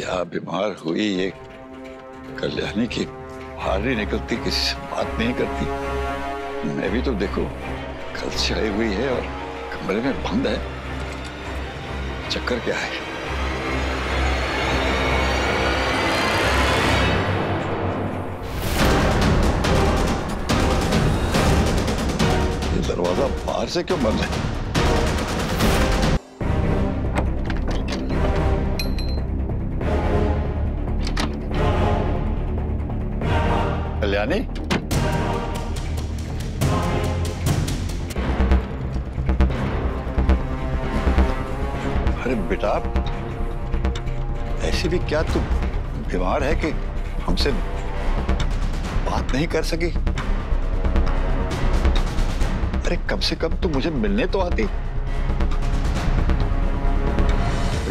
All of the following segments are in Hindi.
क्या बीमार हुई ये कल्याणी की बाहर नहीं निकलती, किसी से बात नहीं करती। मैं भी तो देखो कल से आई हुई है और कमरे में बंद है। चक्कर क्या है? ये दरवाजा बाहर से क्यों बंद है? कल्याणी, अरे बेटा, ऐसी भी क्या तू बीमार है कि हमसे बात नहीं कर सकी? अरे कम से कम तू मुझे मिलने तो आती।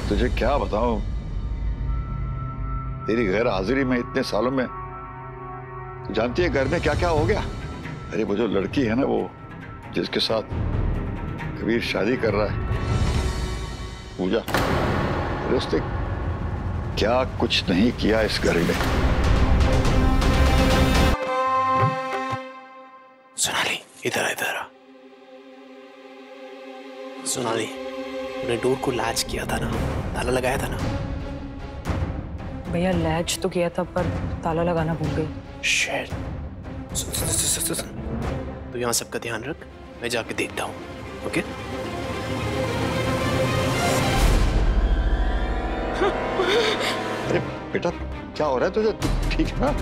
तुझे क्या बताऊं, तेरी गैर हाजिरी में इतने सालों में जानती है घर में क्या क्या हो गया। अरे वो जो लड़की है ना, वो जिसके साथ कबीर शादी कर रहा है, पूजा, अरे उसने क्या कुछ नहीं किया इस घर में। सोनाली, इधर इधर। सोनाली, तूने डोर को लैच किया था ना, ताला लगाया था ना? भैया लैच तो किया था पर ताला लगाना भूल गई। शिट। सुन। तो यहाँ सबका ध्यान रख, मैं जाके देखता हूँ। ओके? अरे बेटा, क्या हो रहा है तुझे? ठीक है ना?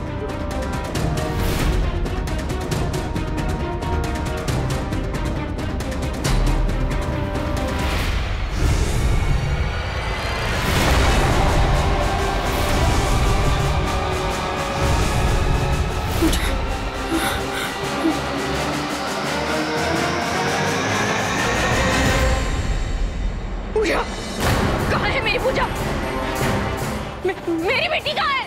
पूजा, कहाँ है मेरी पूजा? मेरी बेटी कहाँ है?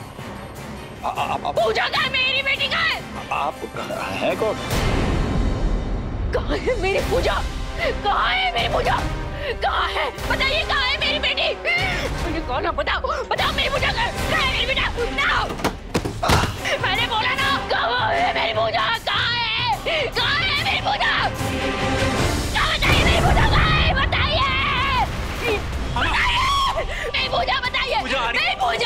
पूजा कहाँ है? मेरी बेटी कहाँ है? आप हैं कौन? कहाँ है मेरी पूजा? कहाँ है मेरी पूजा? कहाँ है? बताइए कहाँ है मेरी बेटी? मुझे कौन है? बताओ, बताओ मेरी पूजा कहाँ है? मेरी बेटा ना, मैंने बोला ना, कहाँ है मेरी पूजा? कहाँ है? कहाँ है मेरी पूजा? बताइए मेरी पूजा कहाँ है? बताइए, मेरी पूजा बताइए। मेरी पूजा,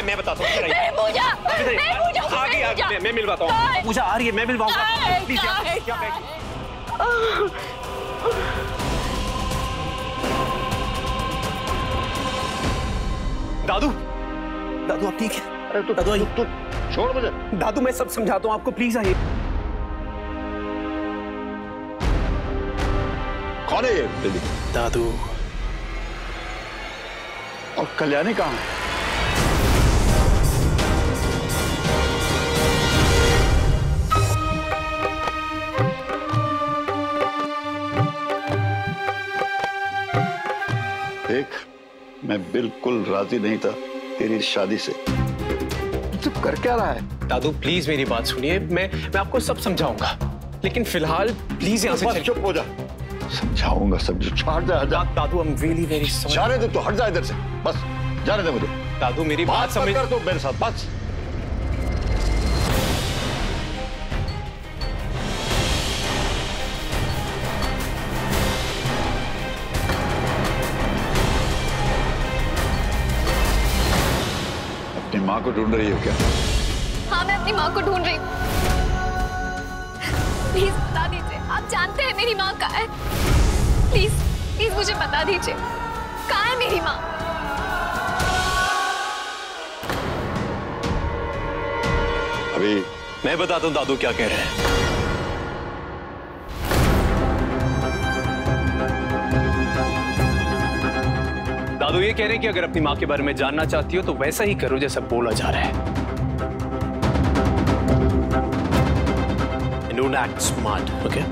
मैं बताता हूँ। मेरी पूजा, मेरी पूजा, आ गई, मैं मिलवाता हूँ। पूजा आ रही है, मैं मिलवाऊंगा। प्लीज क्या दादू, दादू आप ठीक है? अरे तू छोड़ मुझे। दादू मैं सब समझाता हूँ आपको, प्लीज आइए। कौन है ये दीदी? दादू। और कल्याणी कहाँ है? देख, मैं बिल्कुल राजी नहीं था तेरी शादी से। तू कर क्या रहा है? दादू प्लीज मेरी बात सुनिए, मैं आपको सब समझाऊंगा, लेकिन फिलहाल प्लीज यहाँ से बस चुप हो जा। समझाऊंगा सब। हट जा, हट जा। दादू I am really very sorry. जाने दे, तो हट जा इधर से, बस जाने दे मुझे। दादू मेरी बात समझ कर, तो मेरे साथ बस। अपनी माँ को ढूंढ रही हो क्या? हाँ, मैं अपनी माँ को ढूंढ रही हूँ। प्लीज बता दीजिए, आप जानते हैं मेरी माँ कहाँ है? प्लीज प्लीज मुझे बता दीजिए, कहाँ है मेरी माँ? अभी मैं बताता हूँ दादू क्या कह रहे हैं। दादू ये कह रहे हैं कि अगर अपनी माँ के बारे में जानना चाहती हो तो वैसा ही करो जैसा बोला जा रहा है। Don't act smart, okay?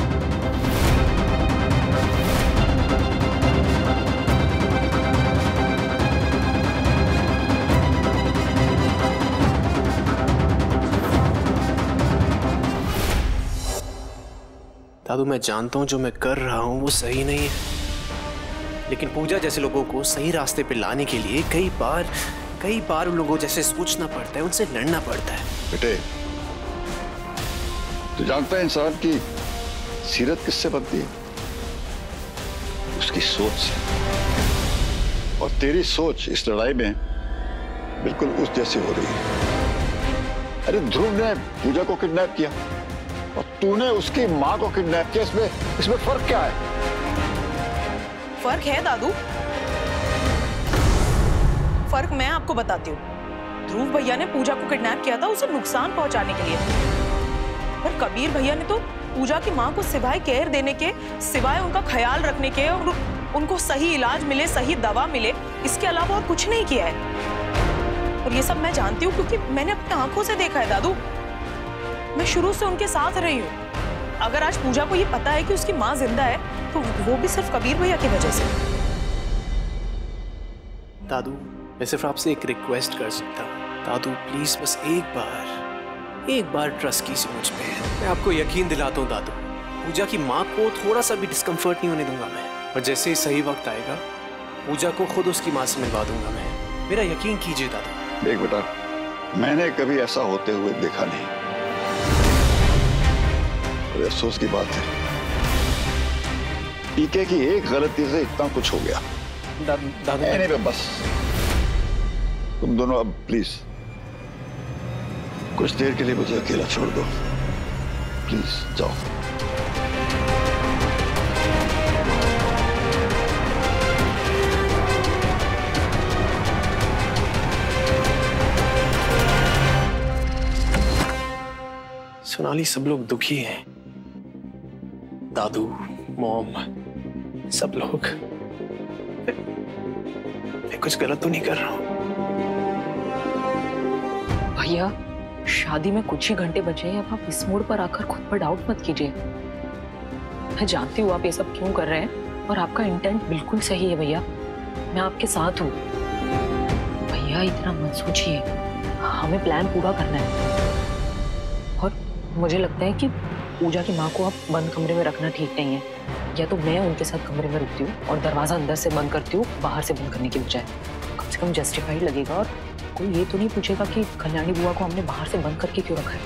दादू मैं जानता हूं जो मैं कर रहा हूं वो सही नहीं है, लेकिन पूजा जैसे लोगों को सही रास्ते पे लाने के लिए कई बार उन लोगों जैसे सोचना पड़ता है, उनसे लड़ना पड़ता है। बेटे, तू जानता है इंसान की सीरत किससे बनती है? उसकी सोच से। और तेरी सोच इस लड़ाई में बिल्कुल उस जैसी हो रही है। अरे ध्रुव ने पूजा को किडनैप किया और तूने उसकी मां को किडनैप किया। इसमें फर्क क्या है? फर्क है दादू, फर्क मैं आपको बताती हूँ। ध्रुव भैया ने पूजा को किडनैप किया था उसे नुकसान पहुंचाने के लिए, पर कबीर भैया ने तो पूजा की मां को सिवाय केयर देने के, सिवाय उनका ख्याल रखने के और उनको सही इलाज मिले, सही दवा मिले, इसके अलावा और कुछ नहीं किया है। और ये सब मैं जानती हूँ क्योंकि मैंने अपनी आंखों से देखा है दादू। मैं शुरू से उनके साथ रही हूँ। अगर आज पूजा को ये पता है कि उसकी माँ जिंदा है तो वो भी सिर्फ कबीर भैया की वजह से। दादू, मैं सिर्फ आपसे एक रिक्वेस्ट कर सकता हूँ। दादू प्लीज, बस एक बार ट्रस्ट कीजिए मुझ पे। मैं आपको यकीन दिलाता हूँ दादू, पूजा की माँ को थोड़ा सा भी डिस्कम्फर्ट नहीं होने दूंगा मैं। और जैसे ही सही वक्त आएगा, पूजा को खुद उसकी माँ से मिलवा दूंगा मैं। मेरा यकीन कीजिए दादू। देख बेटा, मैंने कभी ऐसा होते हुए देखा नहीं। और अफसोस की बात है, पीके की एक गलती से इतना कुछ हो गया। दादू नहीं, बस तुम दोनों अब प्लीज कुछ देर के लिए मुझे अकेला छोड़ दो। प्लीज जाओ। सोनाली, सब लोग दुखी हैं। दादू, मॉम, सब लोग। मैं कुछ गलत तो नहीं कर रहा हूं? भैया, शादी में कुछ ही घंटे बचे हैं। अब आप इस मोड़ पर आकर खुद पर डाउट मत कीजिए। मैं जानती हूँ आप ये सब क्यों कर रहे हैं और आपका इंटेंट बिल्कुल सही है भैया। मैं आपके साथ हूँ। भैया इतना मत सोचिए, हमें प्लान पूरा करना है। और मुझे लगता है कि पूजा की माँ को आप बंद कमरे में रखना ठीक नहीं है। या तो मैं उनके साथ कमरे में रुकती हूँ और दरवाजा अंदर से बंद करती हूँ, बाहर से बंद करने की बजाय। कम से कम जस्टिफाइड लगेगा और कोई ये तो नहीं पूछेगा कि कल्याणी बुआ को हमने बाहर से बंद करके क्यों रखा है।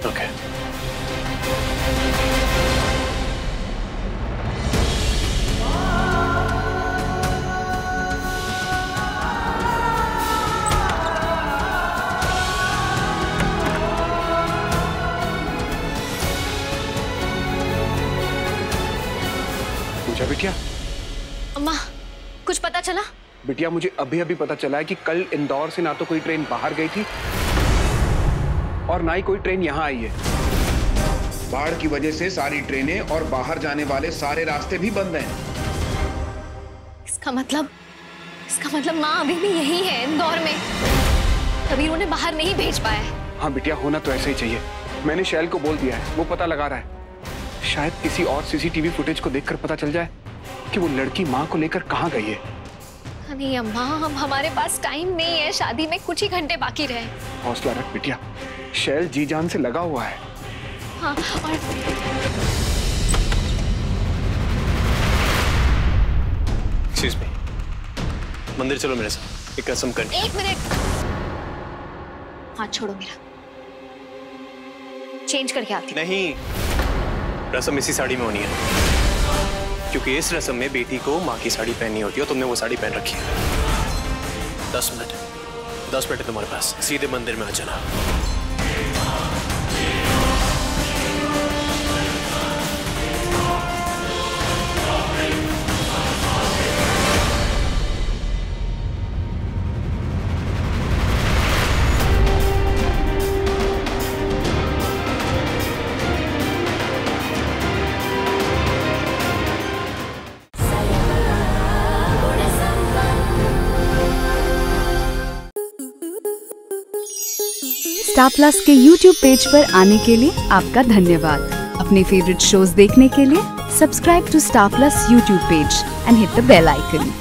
ओके। पूजा बिटिया। अम्मा, कुछ पता चला? बिटिया, मुझे अभी अभी पता चला है कि कल इंदौर से ना तो कोई ट्रेन बाहर गई थी और ना ही कोई ट्रेन यहाँ आई है। बाढ़ की वजह से सारी ट्रेनें और बाहर जाने वाले सारे रास्ते भी बंद हैं। इसका मतलब माँ अभी भी यही है, इंदौर में। कबीर उन्हें बाहर नहीं भेज पाया है। हाँ बिटिया, होना तो ऐसा ही चाहिए। मैंने शैल को बोल दिया है, वो पता लगा रहा है। शायद किसी और सीसीटीवी फुटेज को देखकर पता चल जाए कि वो लड़की माँ को लेकर कहाँ गई है। नहीं अम्मा, हमारे पास टाइम नहीं है। शादी में कुछ ही घंटे बाकी रहे। हौसला रख बिटिया, शैल जी जान से लगा हुआ है। हाँ, और एक्सक्यूज मी, मंदिर चलो मेरे साथ, एक कसम करनी। 1 मिनट, हाथ छोड़ो मेरा। चेंज करके आती हूँ। नहीं, रस्म इसी साड़ी में होनी है, क्योंकि इस रस्म में बेटी को माँ की साड़ी पहननी होती है और तुमने वो साड़ी पहन रखी है। 10 मिनट है तुम्हारे पास, सीधे मंदिर में आ जाना। स्टार प्लस के YouTube पेज पर आने के लिए आपका धन्यवाद। अपने फेवरेट शोज देखने के लिए subscribe to Star Plus YouTube page and hit the bell icon.